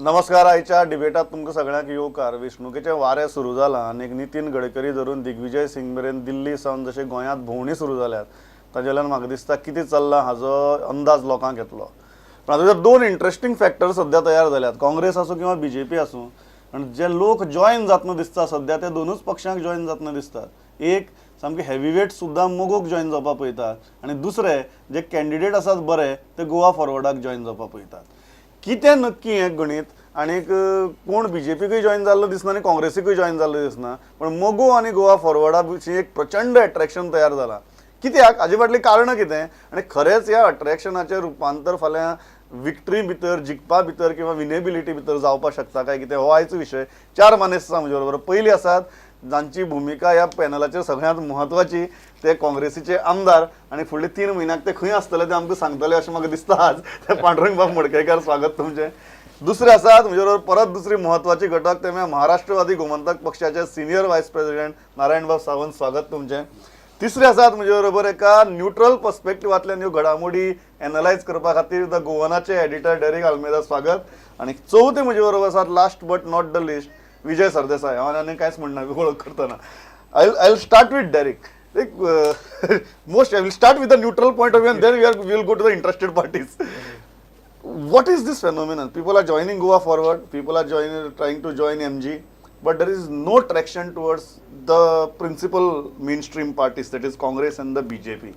नमस्कार. आयच्या डिबेटात तुमकां सगळ्यांक येवकार. वेंचणुकेचे वारे सुरू जाला आनी नितीन गडकरी धरून दिग्विजय सिंग मेरेन दिल्ली सावन जशे गोंयांत भोंवणी सुरू जाल्यात ताजेल्यान म्हाका दिसता कितें चल्लां हाजो अंदाज लोकांक येतलो. पण हातूंत दोन इंट्रस्टिंग फॅक्टर सध्या तयार जाल्यात, काँग्रेस आसूं किंवा बीजेपी आसूं. आनी जे लोक जॉयन जातना दिसता सध्या ते दोनूच पक्षांक जॉयन जातना दिसतात. एक सामके हेवीवेट सुद्दां मोगोक जॉयन जावपाक पळयतात आनी दुसरे जे कॅन्डिडेट आसात बरे ते गोवा फॉरवर्डाक जॉयन जावपाक पळयतात. कितें नक्की हें गणित आनीक कोण बीजेपीकूय जॉयन जाल्लो दिसना आनी काँग्रेसीकूय जॉयन जाल्लो दिसना, पण मोगो आनी गोवा फॉरवर्डा विशीं एक प्रचंड अट्रॅक्शन तयार जालां. कित्याक हाजे फाटलीं कारणां कितें आनी खरेंच ह्या अट्रॅक्शनाचें रुपांतर फाल्यां विक्ट्री भितर, जिखपा भितर किंवा विनेबिलिटी भितर जावपाक शकता काय कितें, हो आयचो विशय. चार मानेस्त आसा म्हजे बरोबर. पयली आसात जांची भुमिका ह्या पॅनलाचेर सगळ्यांत म्हत्वाची, ते काँग्रेसीचे आमदार आनी फुडले 3 म्हयन्याक ते खंय आसतले ते आमकां सांगतले अशें म्हाका दिसता आज. ते पांडुरंग बाब मडकयकार, स्वागत तुमचें. दुसरे आसात म्हजे बरोबर परत दुसरी म्हत्वाची घटक, ते महाराष्ट्रवादी गोमंतक पक्षाचे सिनियर व्हायस प्रेसिडेंट नारायण बाब सावंत, स्वागत तुमचें. तिसरे आसात म्हजे बरोबर एका न्यूट्रल पर्स्पेक्टिवांतल्यान ह्यो घडामोडी एनालायज करपा खातीर द गोवनाचे एडिटर डेरेक आल्मेदा, स्वागत. आनी चवथे म्हजे बरोबर आसात, last but not the least, Vijay Sardesai. हांव आनी कांयच म्हणना वळख करतना. I will start with Derek. I will start with the neutral point of view and then we will go to the interested parties. What is this phenomenon? People are joining Goa Forward, people are trying to join MG, but there is no traction towards the principal mainstream parties, that is Congress and the BJP.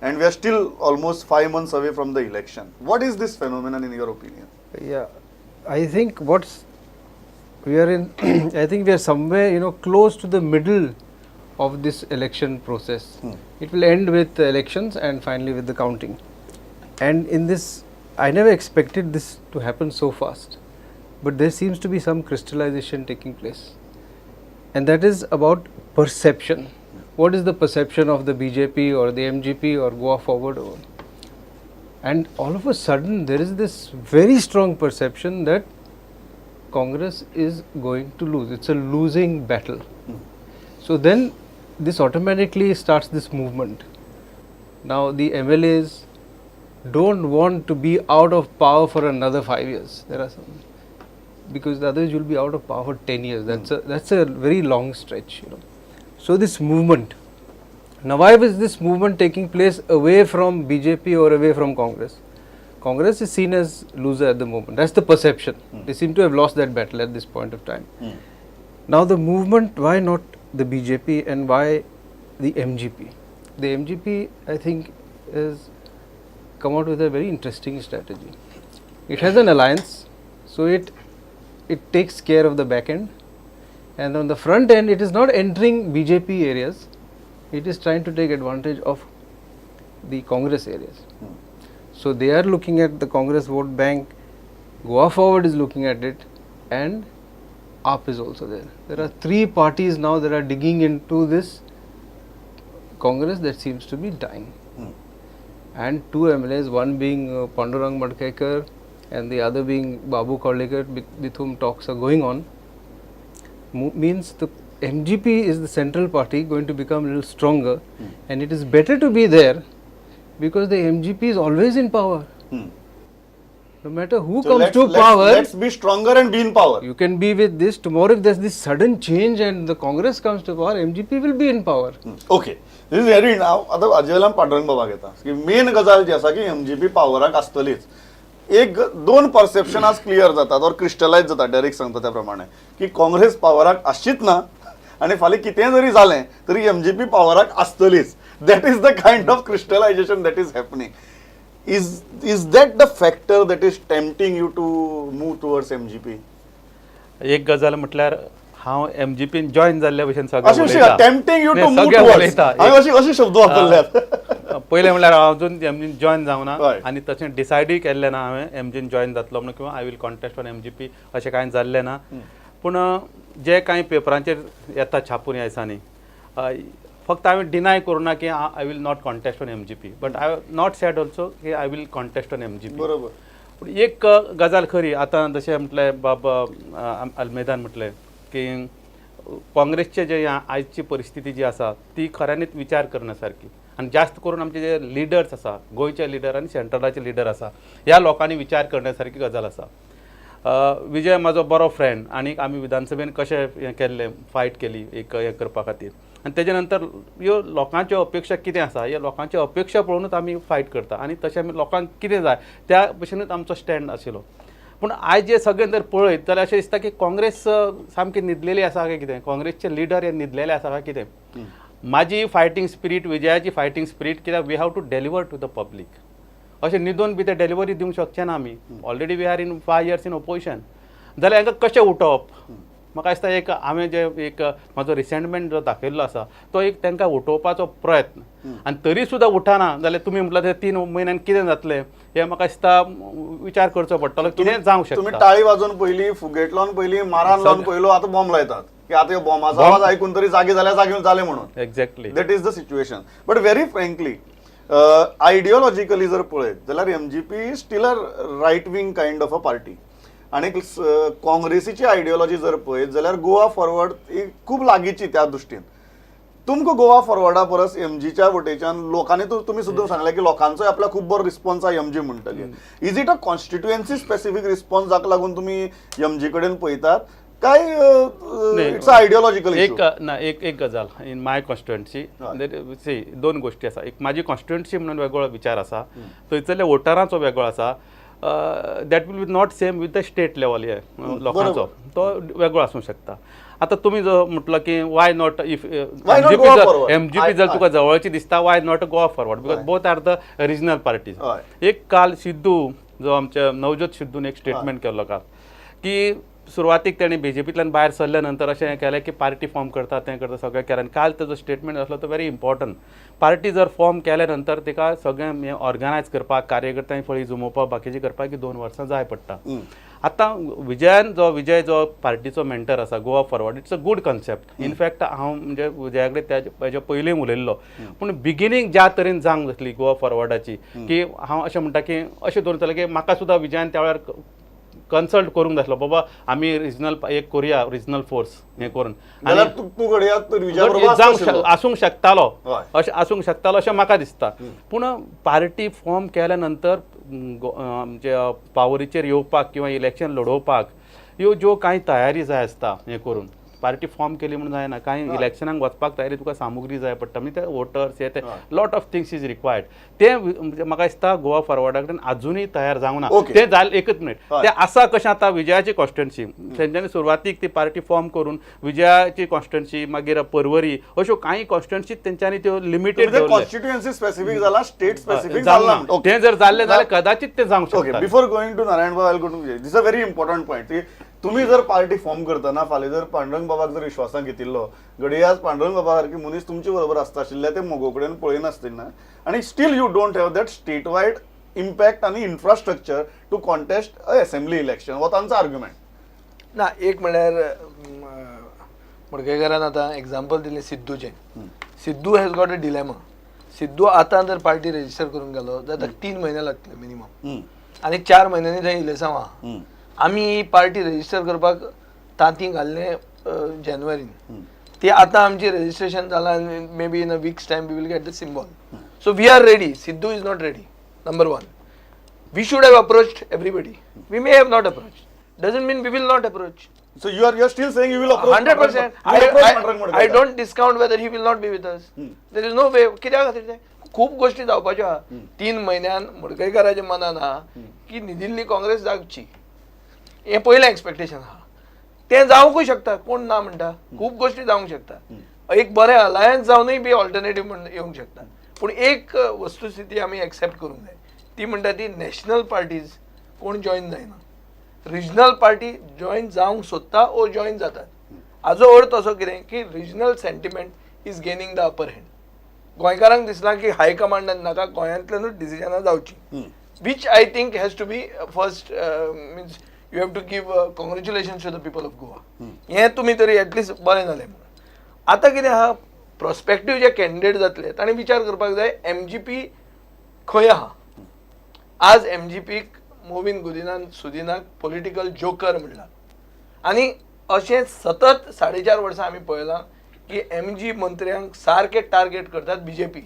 And we are still almost 5 months away from the election. What is this phenomenon in your opinion? Yeah, I think I think we are somewhere, close to the middle of this election process. It will end with the elections and finally with the counting. And in this, I never expected this to happen so fast. But there seems to be some crystallization taking place. And that is about perception. What is the perception of the BJP or the MGP or Goa Forward? And all of a sudden, there is this very strong perception that Congress is going to lose. It's a losing battle. So then, this automatically starts this movement. Now the MLAs don't want to be out of power for another 5 years. There are some, because otherwise you'll be out of power for 10 years. That's a very long stretch. So this movement. Now why is this movement taking place away from BJP or away from Congress? Congress is seen as loser at the moment. That's the perception. They seem to have lost that battle at this point of time. Now the movement, why not the BJP and why the MGP? The MGP, I think, has come out with a very interesting strategy. It has an alliance, so it takes care of the back end, and on the front end it is not entering BJP areas, it is trying to take advantage of the Congress areas. So they are looking at the Congress vote bank, Goa Forward is looking at it, and AAP is also there. There are 3 parties now that are digging into this Congress that seems to be dying. And 2 MLAs, one being Pandurang Madkekar and the other being Babu Kallekar, with whom talks are going on, means the MGP is the central party going to become a little stronger, and it is better to be there because the MGP is always in power. No matter who comes to power, let's be stronger and be in power. You can be with this. Tomorrow, if there's this sudden change and the Congress comes to power, MGP will be in power. Okay. This is very now. आता अजयला पांडुरंग बाबा घेता की main गजाल जी आसा की MGP पावराक आसतलीच. एक 2 perception आज क्लियर जातात और क्रिस्टलायज जाता. डेरेक सांगता त्या प्रमाणे की काँग्रेस पावराक आसचीच ना आनी फाल्यां कितें जरी जालें तरी MGP पावराक आसतलीच. That is the kind of crystallization that is happening. Is that the factor that is tempting you to move towards MGP? एक गजाल म्हटल्यार हांव MGP जॉइन जाल्ल्या भशेन सगळ्यांक उलयता. Tempting you to move towards. हांव अशी शब्द वापरल्यात. पयले म्हटल्यार हांव अजून MGP जॉइन जावना आनी तशें डिसायडूय केल्लें ना हांवें MGP जॉइन जातलो म्हणून किंवा I will contest on MGP अशें कांय जाल्लें ना. पूण जे कांय पेपरांचेर येता छापून ह्या दिसांनी, फक्त हांवें डिनाय करूना की I will not contest on MGP, but I not said also की I will contest on MGP. बरोबर. पूण एक गजाल खरी, आतां जशें म्हटलें बाब आल्मेदान म्हटलें की काँग्रेसचे जे आयची परिस्थिती जी आसा ती खऱ्यांनीच विचार करण्यासारकी. आणि जास्त करून आमचे जे लिडर्स आसा, गोयचे लिडर आणि सेंट्रलाचे लिडर आसा, ह्या लोकांनी विचार करण्यासारखी गजाल आसा. विजय म्हाजो बरो फ्रेंड आनी आमी विधानसभेन कशें हें केल्लें फायट केली एक हें करपा खातीर आनी तेजे नंतर ह्यो लोकांच्यो अपेक्षा कितें आसा ह्या लोकांच्यो अपेक्षा पळोवनूच आमी फायट करता आनी तशें आमी लोकांक कितें जाय त्या भशेनूच आमचो स्टँड आशिल्लो. पूण आयज जे सगळें जर पळयत जाल्यार अशें दिसता की काँग्रेस सामकी न्हिदलेली आसा काय कितें, काँग्रेसचे लिडर हे न्हिदलेले आसा काय कितें. म्हाजी फायटींग स्पिरीट, विजयाची फायटींग स्पिरीट कित्याक we have to deliver to the public. अशें न्हिदून बी ते डेलिव्हरी दिवंक शकचे ना आमी. Already we are in 5 years in opposition. जाल्यार हांकां कशें उठोवप. म्हाका दिसता एक हांवें जे एक म्हाजो रिसेंटमेंट जो दाखयल्लो आसा तो एक तांकां उठोवपाचो प्रयत्न आनी तरी सुद्दां उठना जाल्यार तुमी म्हटलं ते 3 म्हयन्यान कितें जातलें हें म्हाका दिसता विचार करचो पडटलो. कितें जावंक शकता. तुम्ही टाळी वाजोवन पयलीं, फुगेट लावन पयलीं, मारान लावन पयलो, आतां बॉम्ब लायतात की आतां ह्यो बॉम्बाचो आवाज आयकून तरी जागे जाले म्हणून. Exactly that is the situation. But very frankly ideologically जर पळयत जाल्यार MGP still a right wing kind of a party. आणि काँग्रेसीची आयडियोलॉजी जर पळयत जाल्यार गोवा फॉरवर्ड ही खूब लागींची त्या दृश्टीन. तुमकां गोवा फॉरवर्डा परस एमजीच्या वटेच्यान लोकांनी तुमी सुद्दां सांगलें की लोकांचोय आपल्याक खूब बरो रिस्पॉन्स आहा एमजी म्हणटकीर. Is it a constituency specific response जाका लागून तुमी एमजी कडेन पळयतात काय इट्स आयडियोलॉजिकल इशू? एक गजाल इन माय कॉन्स्टिट्युएन्सी दोन गोष्टी आसा. एक माझी कॉन्स्टिट्युएन्सी म्हणून वेगळो विचार आसा, थंयसरल्या वोटरांचो वेगळो आसा. That will be not same with the state level हे लोकांचो तो वेगळो आसूंक शकता. आता तुम्ही जो म्हटलं की वाय नॉट इफ एमजीपी जर तुका जवळची दिसता why not Goa forward because both are the regional parties. एक काल सिद्धू जो आमच्या नवज्योत सिद्धून एक स्टेटमेंट केल्लो काल की सुरवातीक ताणें बीजेपींतल्यान भायर सरल्या नंतर अशें केलें की पार्टी फॉर्म करता तें करता सगळें केलें. आनी काल तेजो स्टेटमेंट आसलो तो व्हेरी इम्पॉर्टंट. पार्टी जर फॉर्म केल्या नंतर तिका सगळें हें ऑर्गनायज करपाक, कार्यकर्त्यांक फळी जुमोवपाक, बाकीचें करपाक 2 वर्सां जाय पडटा. आतां विजय जो पार्टीचो मेंटर आसा Goa forward it's a good concept. In fact हांव म्हणजे विजया कडेन तेजे पयलीं उलयल्लो. पूण बिगिनींग ज्या तरेन जावंक जातली गोवा फॉरवर्डाची की हांव अशें म्हणटा की अशें दवरतलें की म्हाका सुद्दां विजयान त्या वेळार कन्सल्ट करूंक जाय आसलो बाबा आमी रिजनल एक कोरया रिजनल फोर्स हें करून आसूंक शकतालो अशें आसूंक शकतालो अशें म्हाका दिसता. पूण पार्टी फॉर्म केल्या नंतर म्हणजे पावरीचेर येवपाक किंवा इलेक्शन लडोवपाक ह्यो ज्यो कांय तयारी जाय आसता हें करून पार्टी फॉर्म केली म्हणून जायना. कांय इलेक्शनाक वचपाक तयारी तुका सामुग्री जाय पडटा म्हणजे ते वोटर्स हे ते lot of things is required. ते म्हाका दिसता गोवा फॉरवर्डा कडेन अजुनूय तयार जावंक ना. ते जालें एकच मिनीट ते आसा कशें आतां विजयाची कॉन्स्टिट्युएन्सी तेंच्यांनी सुरवातीक ती पार्टी फॉर्म करून विजयाची कॉन्स्टिट्युएन्सी मागीर पर्वरी अश्यो कांय कॉन्स्टिट्युएन्सी तेंच्यांनी त्यो लिमिटेड कॉन्स्टिट्युएन्सी स्पेसिफीक जाला, स्टेट स्पेसिफिक जाला. ते जर जाल्लें जाल्यार कदाचित ते जावंक शकता. बिफोर गोइंग टू नारायण बाबा this a very important point. तुम्ही जर पार्टी फॉर्म करतना फाल्यां जर पांडुरंग बाबाक जर विश्वासाक घेतिल्लो घडये आज पांडुरंग बाबा सारकी मनीस तुमचे बरोबर आसता आशिल्ले ते मोगो कडेन पळयनासतना आनी still you don't have that state wide impact आनी infrastructure to contest a assembly election हो तांचो आर्ग्युमेंट ना. एक म्हणल्यार मडकयकारान आतां एग्जाम्पल दिलें सिद्धूचें. Sidhu has got a dilemma. Sidhu आतां जर पार्टी रेजिस्टर करून गेलो जाल्यार 3 महिने लागतले मिनिमम आनी 4 महिन्यांनी थंय इलेक्शन आहा. आमी ही पार्टी रेजिस्टर करपाक तांती घाल्लें जानेवारीन. ती आतां आमची रेजिस्ट्रेशन जालां आनी may be in a weeks time we will get the symbol. So we are ready. Sidhu is not ready. Number 1 we should have approached everybody. We may have not approached. Doesn't mean we will not approach. So you are still saying you will approach 100%. I don't discount whether he will not be with us. There is no way. कित्याक खातीर ते खूब गोष्टी जावपाच्यो आहा. 3 म्हयन्यान मडकयकाराच्या मनान आहा की न्हिदिल्ली काँग्रेस जागची. हें पयलें एक्सपेक्टेशन आहा. तें जावंकूय शकता. कोण ना म्हणटा. खूब गोष्टी जावंक शकता. एक बरें अलायन्स जावनूय बी ऑल्टरनेटीव म्हणून येवंक शकता. पूण एक वस्तुस्थिती आमी एक्सेप्ट करूंक जाय. ती म्हणटा ती नॅशनल पार्टीज कोण जॉयन जायना. रिजनल पार्टी जॉईन जावंक सोदता ओ जॉईन जातात. हाजो अर्थ असो कितें की regional sentiment is gaining the upper hand. गोंयकारांक दिसना की हायकमांडान नाका गोंयांतल्यानूच डिसिजनां जावची which I think has to be first means you have to give congratulations to the people of Goa. हें तुमी तरी एटलिस्ट बरें जालें म्हणून. आतां कितें आहा प्रॉस्पेक्टीव जे कॅन्डिडेट जातले तांणी विचार करपाक जाय एमजीपी खंय आहा. आज एमजीपीक मोविन सुदिनाक पॉलिटिकल जोकर म्हणला आनी अशें सतत 4.5 वर्सां आमी पळयलां की एमजी मंत्र्यांक सारके टार्गेट करतात बीजेपी.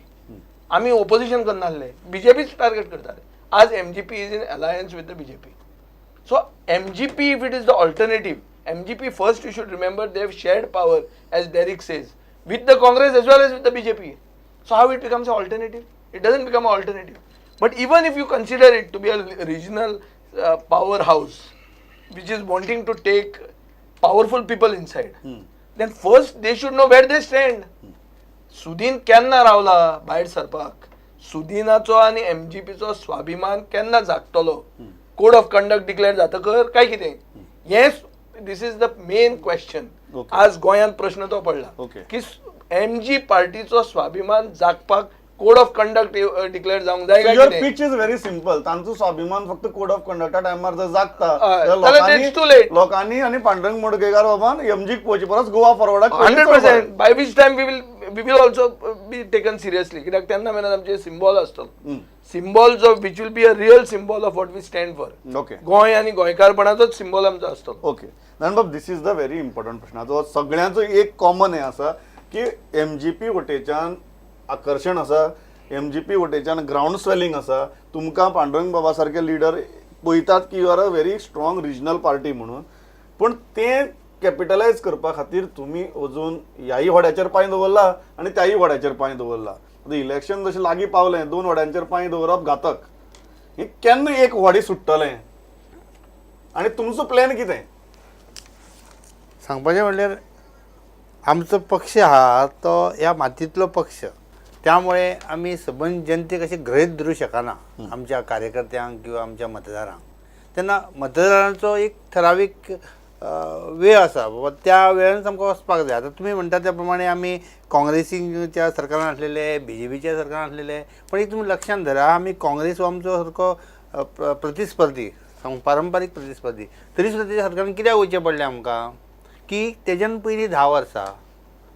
आमी ओपोजिशन करनासले बीजेपीच टार्गेट करतात. आज MGP is in alliance with the BJP. So MGP, if it is the alternative, MGP first you should remember they have shared power, as Derek says, with the Congress as well as with the BJP. So how it becomes an alternative? It doesn't become an alternative. But even if you consider it to be a regional powerhouse, which is wanting to take powerful people inside, then first they should know where they stand. Sudin केन्ना रावला भायर सरपाक, सुदीनाचो आनी एमजीपीचो स्वाभिमान केन्ना जागतलो, code of conduct declare जातकर काय कितें, हें दिस इज द मेन क्वेश्चन. आज गोंयांत प्रश्न तो पडला की एमजी पार्टीचो स्वाभिमान जागपाक कोड ऑफ कंडक्ट डिक्लेअर जावंक जाय काय युअर कितें. Pitch is very simple. तांचो स्वाभिमान फक्त कोड ऑफ कंडक्टा टायमार जर जागता जाल्यार it's too late. लोकांनी आणि पांडुरंग मोडकेकार बाबान एमजीक पळोवचे परस गोवा फॉरवर्डाक 100%. By which time we will also be taken seriously, कित्याक तेन्ना मेरेन आमचे सिम्बॉल आसतलो, सिम्बॉल जो which will be a real symbol of what we stand for. Okay Goem आनी गोंयकारपणाचोच सिम्बॉल आमचो आसतलो. ओके बाब, this is the very important प्रश्नाचो सगळ्यांचो एक कॉमन हे आसा की एमजीपी वटेच्यान आकर्शण आसा, एमजीपी वटेच्यान ग्राउंड स्वेलिंग आसा. तुमकां पांडुरंग बाबा सारके लिडर पळयतात की you are a very strong regional party म्हणून, पण ते कॅपिटलायज करपा खातीर तुमी अजून ह्याय व्हड्याचेर पांय दवरला आनी त्याय व्हड्याचेर पांय दवरला. आतां इलेक्शन जशें लागीं पावलें, 2 व्हड्यांचेर पांय दवरप घातक. हें केन्ना एक व्हडी सुट्टलें आनी तुमचो प्लॅन कितें? सांगपाचें म्हणल्यार आमचो पक्ष आहा तो ह्या मातयेंतलो पक्ष, त्यामुळे आमी सबंद जनतेक अशें गृहीत धरूं शकना आमच्या कार्यकर्त्यांक किंवा आमच्या मतदारांक. तेन्ना मतदारांचो एक ठरावीक वेळ आसा, बाबा त्या वेळानच आमकां वचपाक जाय. आतां तुमी म्हणटा त्या प्रमाणे आमी काँग्रेसीच्या सरकारान आसलेले, BJPच्या सरकारान आसलेले, पण एक तुमी लक्षांत धरा, आमी काँग्रेस हो आमचो सारको प्रतिस्पर्धी, पारंपारीक प्रतिस्पर्धी, तरी सुद्दां तेच्या सरकारान कित्याक वयचें पडलें आमकां की तेज्यान पयलीं 10 वर्सां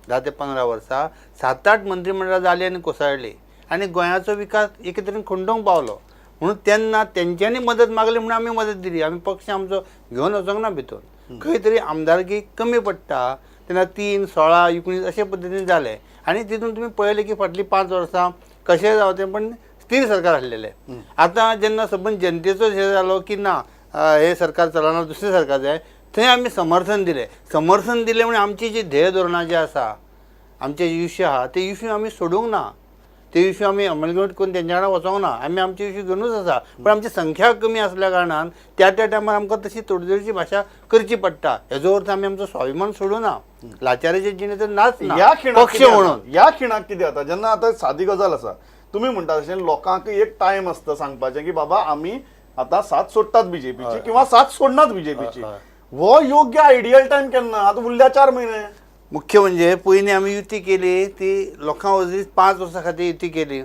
10 ते 15 वर्सां 7-8 मंत्रिमंडळां जाली आनी कोसळ्ळी आनी गोंयाचो विकास एके तरेन खंडोवंक पावलो. म्हणून तेन्ना तेंच्यांनी मदत मागली म्हणून आमी मदत दिली. आमी पक्ष आमचो घेवन वचोंक ना भितर. खंय तरी आमदारकी कमी पडटा तेन्ना 3, 16, 19 अशे पद्दतीन जाले आनी तितून तुमी पळयलें की फाटलीं 5 वर्सां कशें जावं तें पण स्थिर सरकार आसलेलें. आतां जेन्ना सबंद जनतेचो हे जालो की ना हे सरकार चलना, दुसरें सरकार जाय, थंय आमी समर्थन दिलें म्हणून आमची जी ध्येय धोरणां जी आसा, आमचे इश्यू आहा ते इश्यू आमी सोडूंक ना, ते इश्यू आमी अमलगट करून तेंच्या वांगडा वचोंक ना. आमी आमचे इश्यू घेवनूच आसा, पण आमची संख्या कमी आसल्या कारणान त्या टायमार आमकां तशी तोडजोडीची भाशा करची पडटा. हेजो अर्थ आमी आमचो स्वाभिमान सोडूं ना, लाचाराचे जिणे तर नाच ना पक्ष म्हणून. ह्या खिणाक कितें जाता जेन्ना आतां सादी गजाल आसा, तुमी म्हणटा तशें लोकांक एक टायम आसता सांगपाचें की बाबा आमी आतां साथ सोडटात BJPची किंवा साथ सोडनात BJPची. हो योग्य आयडियल टायम केन्ना? आतां उरल्या 4 म्हयने. मुख्य म्हणजे पयलीं आमी युती केली ती लोकां वरवीं 5 वर्सां खातीर युती केली.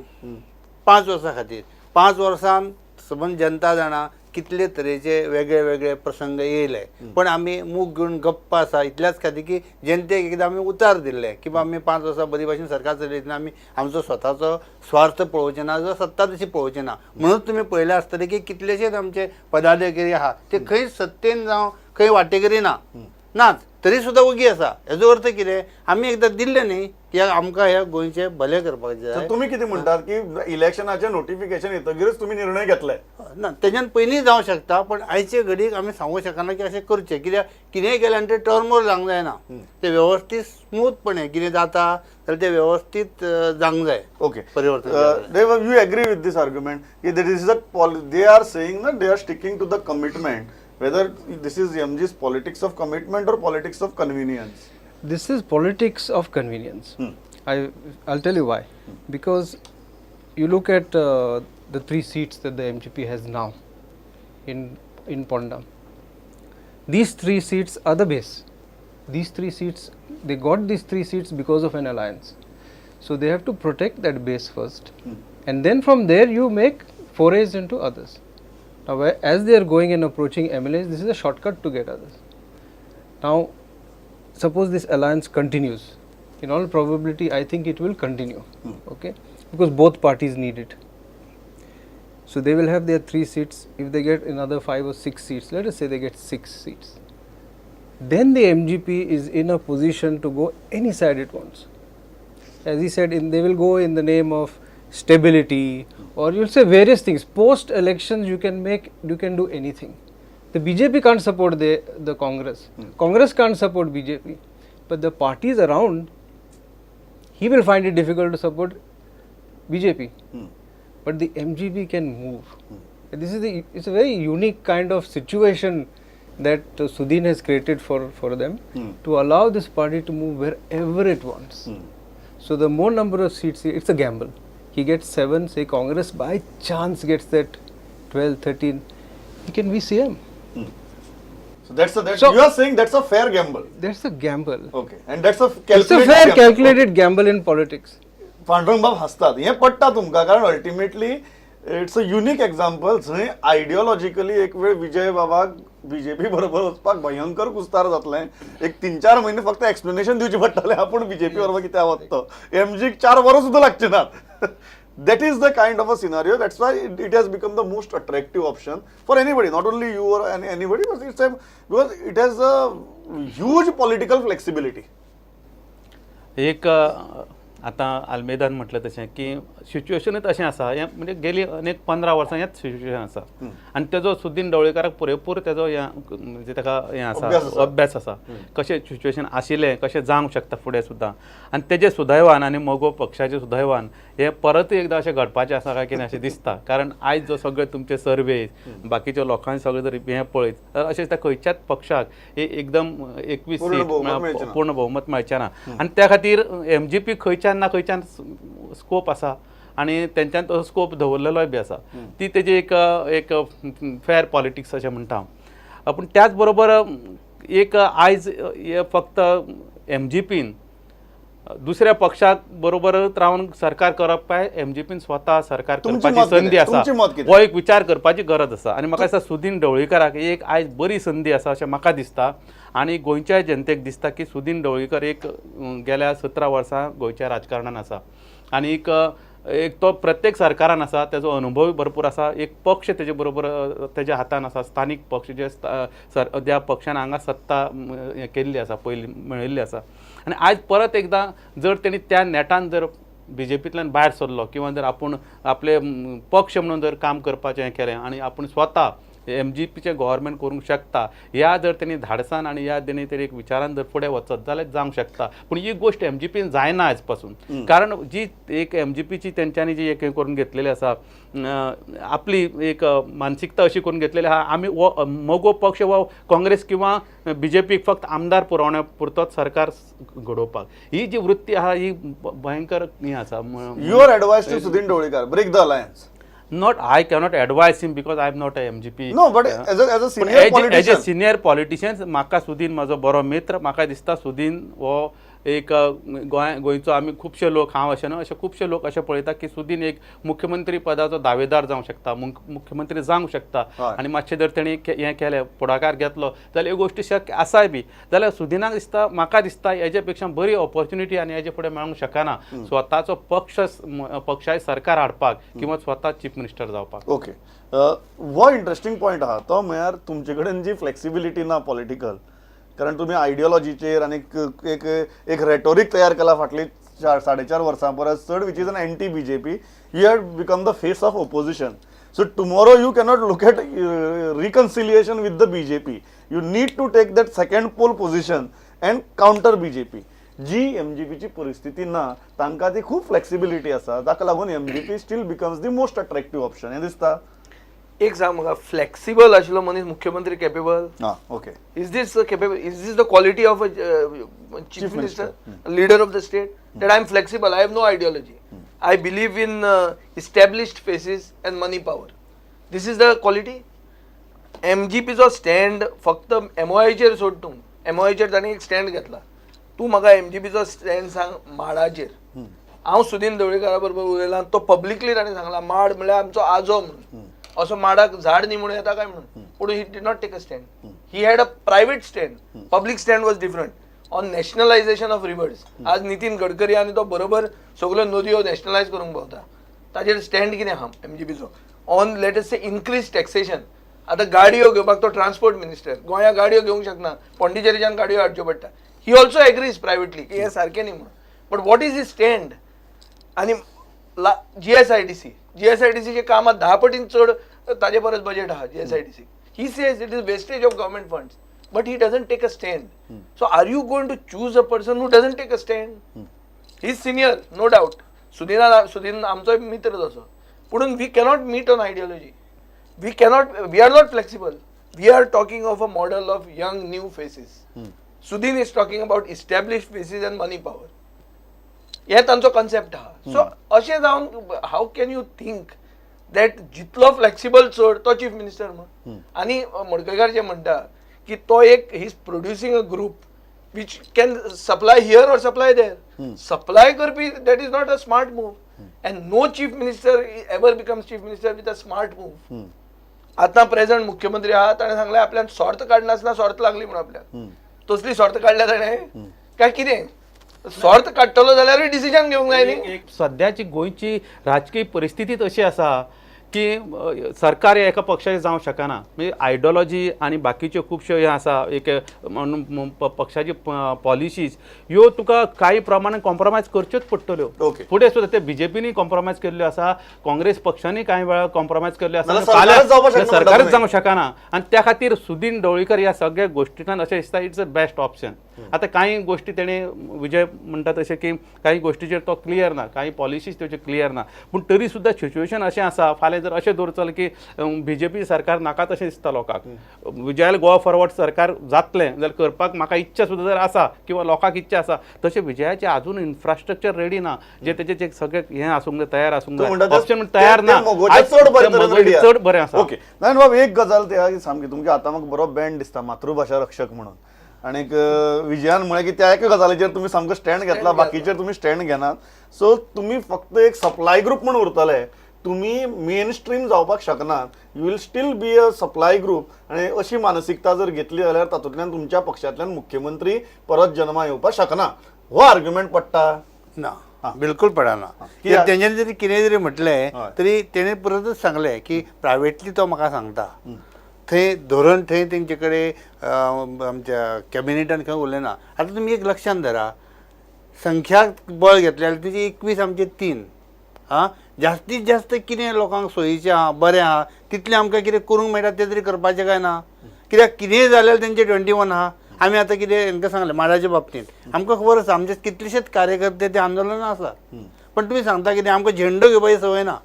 5 वर्सां खातीर 5 वर्सान सबंद जनता जाणा कितले तरेचे वेगळे वेगळे प्रसंग येयले, पण आमी मूग घेवन गप्प आसा इतल्याच खातीर की जनतेक एकदां आमी उतार दिल्ले की आमी 5 वर्सां बरी भाशेन सरकार चलयतना आमी आमचो स्वताचो स्वार्थ पळोवचे ना, जो सत्ता तशी पळोवचे ना. म्हणून तुमी पळयलें आसतलें की कितलेशेच आमचे पदाधिकारी आहा ते खंय सत्तेन जावं खंय वांटेकरी नाच, तरी सुद्दां ओगी आसा. हेजो अर्थ कितें? आमी एकदां दिल्लें न्ही की आमकां ह्या गोंयचे भले करपाक जाय. तुमी कितें म्हणटात की इलेक्शनाचें नोटिफिकेशन येतकीरच तुमी निर्णय घेतले? ना, तेज्यान पयलीं जावं शकता, पण आयचे घडीक आमी सांगूं शकना की अशें करचें. कित्याक कितेंय केलें आनी तें टर्मोर जावंक जायना. तें वेवस्थीत स्मूथपणे कितें जाता जाल्यार तें वेवस्थीत जावंक जाय. ओके, परिवर्तन. You agree with this argument की they are saying that they are sticking to the commitment, whether this is MG's politics of commitment or politics of convenience? This is politics of convenience. I'll tell you why. Because you look at the 3 seats that the MGP has now in Pondam. These 3 seats are the base. These 3 seats, they got these 3 seats because of an alliance. So they have to protect that base first, and then from there you make forays into others. Now, as they are going and approaching MLAs, this is a shortcut to get others. Now, suppose this alliance continues. In all probability, I think it will continue. Okay, because both parties need it. So they will have their 3 seats. If they get another 5 or 6 seats, let us say they get 6 seats, then the MGP is in a position to go any side it wants. As he said, they will go in the name of stability, or you'll say various things. Post elections you can do anything. The BJP can't support the Congress. Congress can't support BJP. But the parties around, he will find it difficult to support BJP. But the MGP can move. It's a very unique kind of situation that Sudhin has created for them to allow this party to move wherever it wants. So the more number of seats, it's a gamble. He gets 7, say Congress by chance gets that 12, 13, he can be CM. So that's So- you are saying that's a fair gamble. That's a gamble. Okay, and that's a It's a calculated fair gamble. calculated gamble in politics. Pandurang बाब हसतात हे पडटा तुमकां कारण ultimately it's a unique example जंय आयडियोलॉजिकली एक वेळ विजय बाबाक बीजेपी बरोबर वचपाक भयंकर कुस्तार जातलें एक 3-4 म्हयने फक्त एक्सप्लेनेशन दिवचे पडटलें आपूण बीजेपी बरोबर कित्याक वचतो एमजीक 4 वर्सां सुद्दां लागचे नात that is the kind of a scenario. That's why it has become the most attractive option for anybody, not only you or anybody, but because it has a huge political flexibility. एक आता आल्मेदान म्हटलं तशें की सिच्युएशनूच अशें आसा हें म्हणजे गेली अनेक 15 वर्सां हेंच सिच्युएशन आसा आनी तेजो सुदीन ढवळीकाराक पुरेपूर तेजो म्हणजे ताका हें आसा अभ्यास आसा कशें सिच्युएशन आशिल्लें कशें जावंक शकता फुडें सुद्दां आनी तेजें सुदैवान आनी मोगो पक्षाचें सुदैवान हें परत एकदां अशें घडपाचें आसा काय कितें अशें दिसता कारण आयज जो सगळे तुमचे सर्वे बाकीच्या लोकांनी सगळें जर हें पळयत अशें दिसता खंयच्याच पक्षाक एकदम 21 सीट पूर्ण भोवमत मेळचें ना आनी त्या खातीर एमजीपी खंयच्यान ना खंयच्यान स्कोप आसा आनी तेंच्यान तो स्कोप दवरलेलोय बी आसा ती तेजी एक फेर पॉलिटिक्स अशें म्हणटा हांव पूण त्याच बरोबर एक आयज हे फक्त एमजीपीन दुसऱ्या पक्षाक बरोबरच रावन सरकार करप काय एमजीपीन स्वता सरकार करपाची संदी आसा हो एक विचार करपाची गरज आसा आनी म्हाका दिसता सुदीन ढवळीकाराक एक आयज बरी संदी आसा अशें म्हाका दिसता आनी गोंयच्या जनतेक दिसता की सुदीन ढवळीकर एक गेल्या 17 वर्सां गोंयच्या राजकारणान आसा आनी एक तो प्रत्येक सरकारान आसा तेजो अनुभवूय भरपूर आसा एक पक्ष तेजे बरोबर तेज्या हातान आसा स्थानीक पक्ष जे ज्या पक्षान हांगा सत्ता केल्ली आसा पयली मेळिल्ली आसा आनी आयज परत एकदां जर तेणी त्या नेटान जर बीजेपींतल्यान भायर सरलो किंवा जर आपूण आपले पक्ष म्हणून जर काम करपाचें केलें आनी आपूण स्वता एमजीपीचें गव्हर्मेंट करूंक शकता ह्या जर तेणी धाडसान आनी ह्या तेणी एक विचारान जर फुडें वचत जाल्यार जावंक शकता पूण ही गोश्ट एमजीपीन जायना आयज पासून कारण जी एक एमजीपीची तेंच्यांनी जी एक करून घेतलेली आसा आपली एक मानसिकता अशी करून घेतलेली आहा आमी मोगो पक्ष वा काँग्रेस किंवा बीजेपीक फक्त आमदार पुरवण्या पुरतोच सरकार घडोवपाक ही जी वृत्ती आहा ही भयंकर ही आसा your advice to Sudin Dhavalikar break the alliance Not, I cannot advise him because I am not a MGP. No, but as a senior politician. As a senior politician, म्हाका सुदीन म्हजो बरो मित्र म्हाका दिसता सुदीन हो एक गोंयचो आमी खुबशे लोक हांव अशें न्हू अशे खुबशे लोक अशें पळयता की सुदीन एक मुख्यमंत्री पदाचो दावेदार जावंक शकता मुख्यमंत्री जावंक शकता आनी मातशें जर तेणी हें केलें फुडाकार घेतलो जाल्यार ह्यो गोश्टी शक्य आसाय बी जाल्यार सुदिनाक दिसता म्हाका दिसता हेजे पेक्षा बरी ऑपॉर्च्युनिटी आनी हेजे फुडें मेळूंक शकना स्वताचो पक्षाय सरकार हाडपाक किंवा स्वता चीफ मिनिस्टर जावपाक ओके हो इंटरेस्टिंग पॉयंट आहा तो म्हळ्यार तुमचे कडेन जी फ्लेक्सिबिलिटी ना पॉलिटिकल कारण तुम्ही आयडियोलॉजीचेर आनी एक रेटोरीक तयार केला फाटली 4.5 वर्सां परस चड which is an anti BJP you have become the face of opposition so tomorrow you cannot look at reconciliation with the BJP you need to take that second pole position and counter BJP जी एमजीपीची परिस्थिती ना तांकां ती खूब flexibility आसा ताका लागून MGP still becomes the most attractive option हें दिसता एक सांग म्हाका फ्लेक्सिबल आशिल्लो मनीस मुख्यमंत्री capable okay is this the quality of a chief minister leader of the state that I am flexible I have no ideology I believe in established faces and money power this is the quality एमजीपीचो stand फक्त एमओआयचेर सोड तूं एमओआयचेर ताणें एक stand घेतला तूं म्हाका एमजीपीचो स्टँड सांग माडाचेर हांव सुदीन ढवळीकारा बरोबर उलयलां तो पब्लिकली ताणें सांगला माड म्हळ्यार आमचो आजो म्हणून असो माडाक झाड न्ही म्हणून येता काय म्हणून पूण he did not take a stand he had a private stand public stand was different on nationalisation of rivers आज नितीन गडकरी आनी तो बरोबर सगळ्यो नदयो नॅशनलायज करूंक भोंवता ताजेर स्टँड कितें आहा एमजीपीचो on let us say increase taxation आतां गाडयो घेवपाक तो ट्रान्सपोर्ट मिनिस्टर गोंया गाडयो घेवंक शकना पॉंडिचेरीच्यान गाडयो हाडच्यो पडटा ही ऑल्सो एग्रीज प्रायवेटली की हें सारकें न्ही म्हणून but what is he stand आनी जीएसआयटीसी चे कामां 10 पटीन चड ताजे परस बजेट आहा जीएसआयटीसी He says it is wastage of government funds, but he doesn't take a stand. So are you going to choose a person who doesn't take a stand? He's senior, no doubt. Sudhin आमचो मित्र तसो. But we cannot meet on ideology. We are not flexible. We are talking of a model of young new faces. Sudhin is talking about established faces and money power. हे तांचो concept आहा. So अशें जावन how can you think that जितलो flexible चड तो chief minister म्हण. आनी मडकयकार जे म्हणटा की तो एक he is producing a group which can supply here or supply there. Supply Karpi that is not a smart move. And no chief minister ever becomes chief minister with a smart move. आता present मुख्यमंत्री आहात ताणें सांगलें आपल्यान स्वार्थ काडनासतना स्वार्थ लागली म्हणून आपल्याक. तसली स्वार्थ काडल्या ताणें काय कितें स्वार्थ काडटलो जाल्यार डिसिजन घेवंक जाय न्ही. सध्याची गोंयची राजकीय परिस्थितीच अशी आसा की सरकार एका पक्षाचें जावंक शकना. म्हणजे आयडियोलॉजी आनी बाकीच्यो खुबश्यो हे आसा एक पक्षाची पॉलिसीज ह्यो तुका काही प्रमाणात कॉम्प्रोमायज करच्योच पडटल्यो. Okay. फुडें सुद्दां ते बीजेपीनी कॉम्प्रोमायज केल्ल्यो आसा, काँग्रेस पक्षांनी काही वेळा कॉम्प्रोमायज केल्ल्यो आसा. नाल्यार सरकारच जावपाक शकना सरकारच म्हणटा जावंक शकना. आनी त्या खातीर सुदीन ढवळीकर ह्या सगळ्या गोश्टींतल्यान अशें दिसता इट्स अ बेस्ट ऑप्शन. आता काही गोष्टी तेणे विजय म्हणटा तशें की काही गोष्टीचेर तो क्लियर ना, काही पॉलिसीज तेचे क्लियर ना. पूण तरी सुद्दां सिच्युएशन अशें आसा फाल्यां जर अशें दवरतलो की बीजेपी सरकार नाका तशें दिसता लोकांक. विजयाल गोवा फॉरवर्ड सरकार जातलें जाल्यार करपाक म्हाका इच्छा सुद्दां जर आसा किंवा लोकांक इच्छा आसा तशें विजयाचें आजून इन्फ्रास्ट्रक्चर रेडी ना जे तेचे सगळें हें आसूंक जाय, तयार आसूंक जाय. ऑप्शन तयार ना, चड बरें आसा. ओके नारायण बाब, एक गजाल ते आहा की सामकी तुमच्या आतां म्हाका बरो बँड दिसता मातृभाशा रक्षक म्हणून. आनीक विजयान म्हळें की त्या एका गजालीचेर तुमी सामको स्टँड घेतला, बाकीचेर तुमी स्टँड घेनात. सो तुमी फक्त एक सप्लाय ग्रुप म्हणून उरतले, तुमी मेन स्ट्रीम जावपाक शकनात. You will still be a supply group. आनी अशी मानसिकता जर घेतली जाल्यार तातूंतल्यान तुमच्या पक्षांतल्यान मुख्यमंत्री परत जन्मा येवपाक शकना. हो आर्ग्युमेंट पडटा ना, बिलकुल पडना. तेंच्यांनी जरी कितें जरी म्हटलें तरी तेणे परतच सांगलें की प्रायवेटली तो म्हाका सांगता. थंय धोरण थंय तेंचे कडेन आमच्या कॅबिनेटान खंय उरलें ना. आतां तुमी एक लक्षांत धरा, संख्याक बळ घेतल्यार तुजी 21 आमचे 3. जास्तीत जास्त कितें लोकांक सोयीचें आहा, बरें आहा तितलें आमकां कितें करूंक मेळटा तें तरी करपाचें काय ना. कित्याक कितेंय जाल्यार तेंचे 21 आहा. आमी आतां कितें हांकां सांगलें माडाच्या बाबतींत आमकां खबर आसा आमचे कितलेशेच कार्यकर्ते ते आंदोलनां आसा. पण तुमी सांगता कितें आमकां झेंडो घेवपाची संवय ना.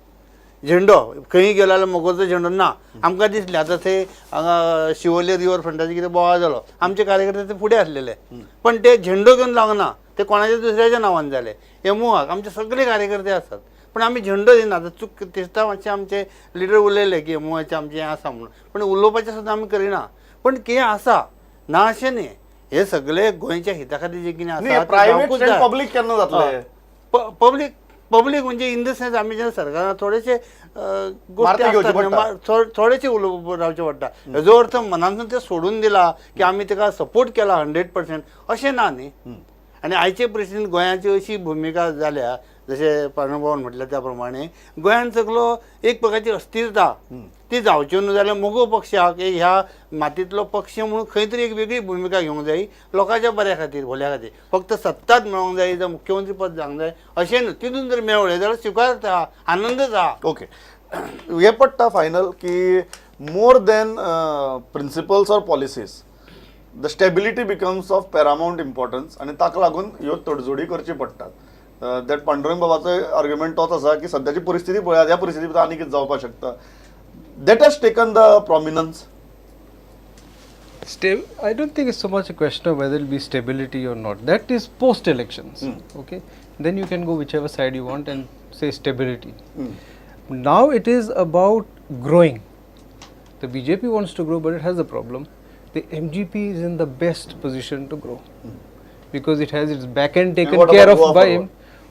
झेंडो खंय गेलो जाल्यार मोगोचो झेंडो ना. आमकां दिसलें आतां थंय हांगा शिवोले रिवर फ्रंटाचेर कितें बोवाळ जालो, आमचे कार्यकर्ते ते फुडें आसलेले, पण ते झेंडो घेवन लागना, ते कोणाच्या दुसऱ्याच्या नांवान जाले. एमुआक आमचे सगळे कार्यकर्ते आसात पण आमी झेंडो दिना. आतां चूक दिसता मातशें आमचे लिडर उलयले की एमुआचें आमचें हें आसा म्हणून, पण उलोवपाचें सुद्दां आमी करिना. पण कितें आसा ना अशें न्ही, हे सगळे गोंयच्या हिता खातीर जे कितें आसा प्रायवेट पब्लीक केन्ना जातलें. पब्लीक म्हणजे इन द सेन्स आमी जेन्ना सरकारान थोडेशे गोश्टी थोडेशे उलोवप रावचे पडटा. हेजो अर्थ मनांतून ते सोडून दिला की आमी ताका सपोर्ट केला 100% अशें ना न्ही. आनी आयचे परिस्थितींत गोंयाची अशी भुमिका जाल्या जशें प्रणवभावान म्हटलें त्या प्रमाणे गोंयान सगळो एक प्रकारची अस्थिरता ती जावची न्हू जाल्यार मोगो पक्षाक एक ह्या मातयेंतलो पक्ष म्हणून खंय तरी एक वेगळी भुमिका घेवंक जाय लोकांच्या बऱ्या खातीर, भल्या खातीर. फक्त सत्ताच मेळोंक जाय जावं मुख्यमंत्री पद जावंक जाय अशें न्हू. तितून जर मेवलें जाल्यार स्विकारत आहा, आनंदच आहा. ओके हे पडटा फायनल की more than principles or policies the stability becomes of paramount importance. आनी ताका लागून ह्यो तडजोडी करची पडटात. दॅट पांडुरंग बाबाचो आर्ग्युमेंट तोच आसा की सद्याची परिस्थिती पळयात, ह्या परिस्थिती भितर आनी कितें जावपाक शकता. That has taken the prominence. I don't think it's so much a question of whether it will be stability or not. That is post elections. Okay, then you can go whichever side you want and say stability. Now it is about growing. The BJP wants to grow, but it has a problem. The MGP is in the best position to grow because it has its back end taken care of by him.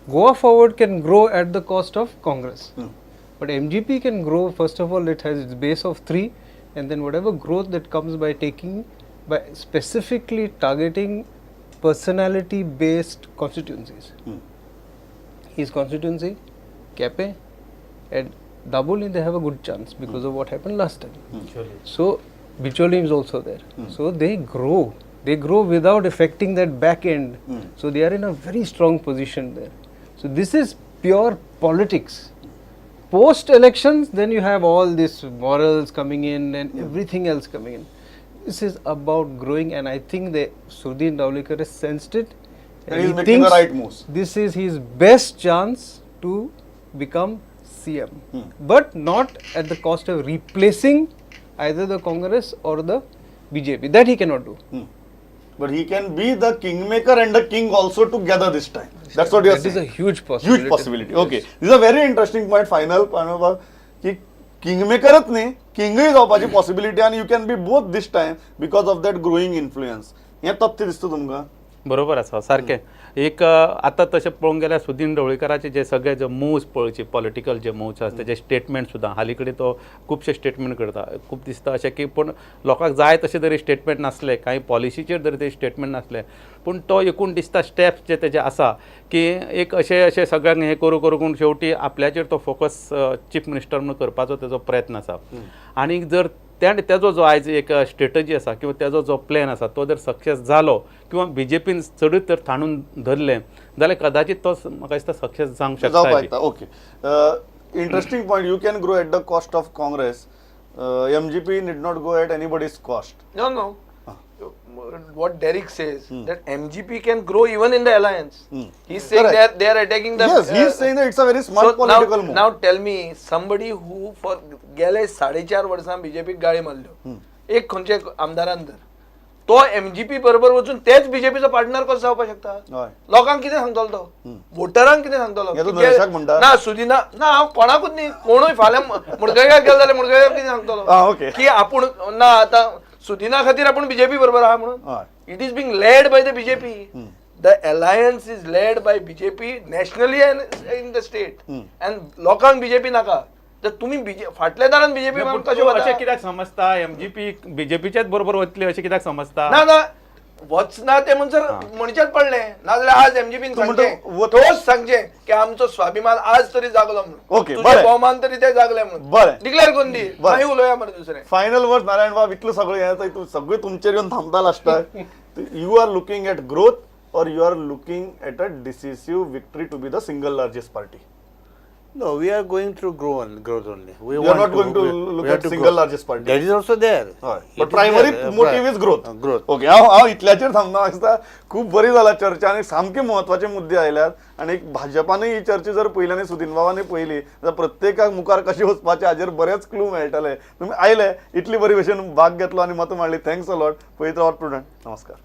Goa Forward can grow at the cost of Congress. But MGP can grow, first of all, it has its base of 3, and then whatever growth that comes by specifically targeting personality based constituencies. His constituency, Kepe, and Daboli, they have a good chance because of what happened last time. So Bicholi is also there. So they grow without affecting that back end. So they are in a very strong position there. So this is pure politics post elections, then you have all this morals coming in and everything else coming in. This is about growing, and I think that Surdin Ravlikar has sensed it. And he's he making the thinks right moves. This is his best chance to become CM, but not at the cost of replacing either the Congress or the BJP. That he cannot do. But he can be the kingmaker and the king also together this time. That's what you are That is saying. a huge possibility. Huge possibility. Okay. This is a very interesting point. Final की किंगमेकरच न्ही किंगय जावपाची possibility आणि you can be both this time because of that growing influence हें तथ्य दिसता तुमकां बरोबर आसा सारकें एक आतां तशें पळोवंक गेल्यार सुदीन ढवळीकराचे जे सगळे जे मूव्स पळोवचे पॉलिटिकल जे मूव्स आसा तेजे स्टेटमेंट सुद्दां हालीं कडेन तो खुबशे स्टेटमेंट करता खूब दिसता अशें की पूण लोकांक जाय तशें तरी स्टेटमेंट नासले कांय पॉलिसीचेर तरी ते स्टेटमेंट नासले पूण तो एकूण दिसता स्टेप्स जे तेजे आसा की एक अशें सगळ्यांक हें करून करून शेवटी आपल्याचेर तो फोकस चीफ मिनिस्टर म्हणून करपाचो तेजो प्रयत्न आसा आनी जर तेजो जो आयज एक स्ट्रेटजी आसा किंवा तेजो जो प्लॅन आसा तो जर सक्सेस जालो किंवा बीजेपीन चडूच जर थाणून धरलें जाल्यार कदाचित तो म्हाका दिसता सक्सेस जावंक शकता. Okay interesting point you can grow at the cost of Congress MGP need not go at anybody's cost. No. What Derek says that MGP can grow even in the alliance. He's saying Correct. they are attacking the. Yes, he is saying that it's a very smart political move. Now tell me somebody who for गेले 4.5 वर्सां बीजेपीक गाळी मारल्यो एक खंयचे आमदारान धर तो MGP बरोबर वचून तेच बीजेपीचो पार्टनर कसो जावपाक शकता हय. लोकांक कितें सांगतलो तो वोटरांक कितें सांगतलो हे तो नरेशाक म्हणटा. ना सुदिना ना हांव कोणाकूच न्ही कोणूय फाल्यां मुडगयकार गेलो जाल्यार मुडगयकार कितें सांगतलो ओके की आपूण ना आतां सुदिना खातीर आपूण बीजेपी बरोबर आहा म्हणून हय. It is being led by the BJP the alliance is led by BJP nationally in the state and लोकांक बीजेपी नाका तर तुम्ही फाटल्या दारान बीजेपी अशें कित्याक समजता MGP बीजेपीच्याच बरोबर वतली अशें कित्याक समजता ना ना वचना ते म्हणसर म्हणचेच पडले नाजाल्यार आज MGP सांगचे तोच सांगचे की आमचो स्वाभिमान आज तरी जागलो म्हणून ओके, तुझे बरें. बहुमान तरी ते जागले म्हणून बरें. डिक्लेअर करून दी बरें. मागीर उलोवया मरे दुसरें फायनल वर्ड नारायण बाब इतलं सगळं हें सगळें तुमचेर येवन थांबता लास्टाक you are looking at growth or you are looking at a decisive victory to be the single largest party? No, we are going through growth only. We are not going to look at single largest party. That is also there. But primary motive is growth. Growth. Okay, हांव इतल्याचेर थांबना आसता खूब बरी जाला चर्चा आनी सामके महत्वाचे मुद्दे आयल्यात आनी भाजपानूय ही चर्चा जर पयली आनी सुदीन बाबांनी पयली जाल्यार प्रत्येकाक मुखार कशें वचपाचें हाजेर बरेच क्लू मेळटले तुमी आयले इतली बरी भशेन भाग घेतलो आनी मतां मारली थँक्स अ लॉट पळयत रावत प्रुडंट नमस्कार.